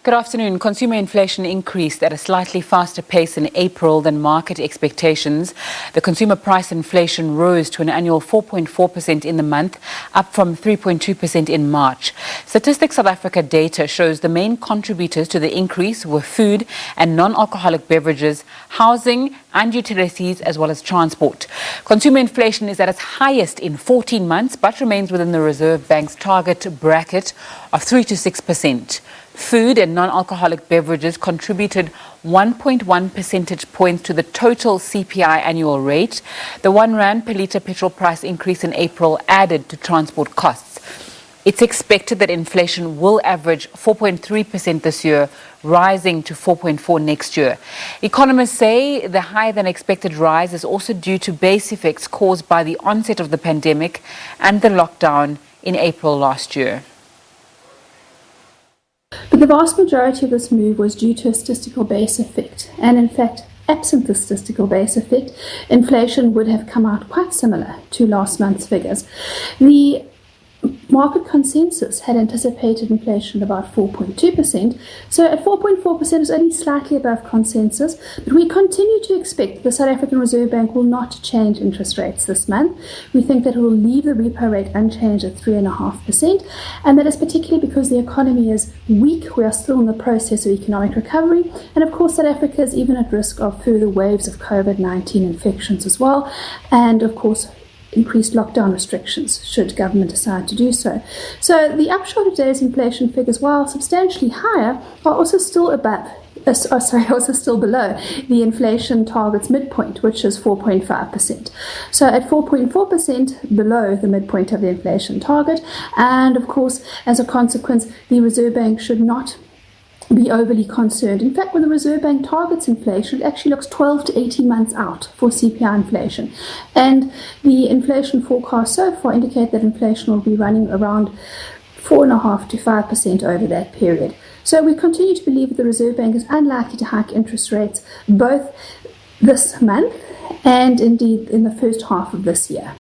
Good afternoon. Consumer inflation increased at a slightly faster pace in April than market expectations. The consumer price inflation rose to an annual 4.4% in the month, up from 3.2% in March. Statistics South Africa data shows the main contributors to the increase were food and non-alcoholic beverages, housing and utilities, as well as transport. Consumer inflation is at its highest in 14 months, but remains within the Reserve Bank's target bracket of 3 to 6%. Food and non-alcoholic beverages contributed 1.1 percentage points to the total CPI annual rate. The R1 per litre petrol price increase in April added to transport costs. It's expected that inflation will average 4.3% this year, rising to 4.4% next year. Economists say the higher than expected rise is also due to base effects caused by the onset of the pandemic and the lockdown in April last year. But the vast majority of this move was due to a statistical base effect, and in fact, absent the statistical base effect, inflation would have come out quite similar to last month's figures. The market consensus had anticipated inflation of about 4.2%, so at 4.4% is only slightly above consensus, but we continue to expect the South African Reserve Bank will not change interest rates this month. We think that it will leave the repo rate unchanged at 3.5%, and that is particularly because the economy is weak. We are still in the process of economic recovery, and of course South Africa is even at risk of further waves of COVID-19 infections as well, and of course increased lockdown restrictions should government decide to do so. So the upshot of today's inflation figures, while substantially higher, are also still below the inflation target's midpoint, which is 4.5%. So at 4.4% below the midpoint of the inflation target, and of course, as a consequence, the Reserve Bank should not be overly concerned. In fact, when the Reserve Bank targets inflation, it actually looks 12 to 18 months out for CPI inflation. And the inflation forecasts so far indicate that inflation will be running around 4.5% to 5% over that period. So we continue to believe that the Reserve Bank is unlikely to hike interest rates both this month and indeed in the first half of this year.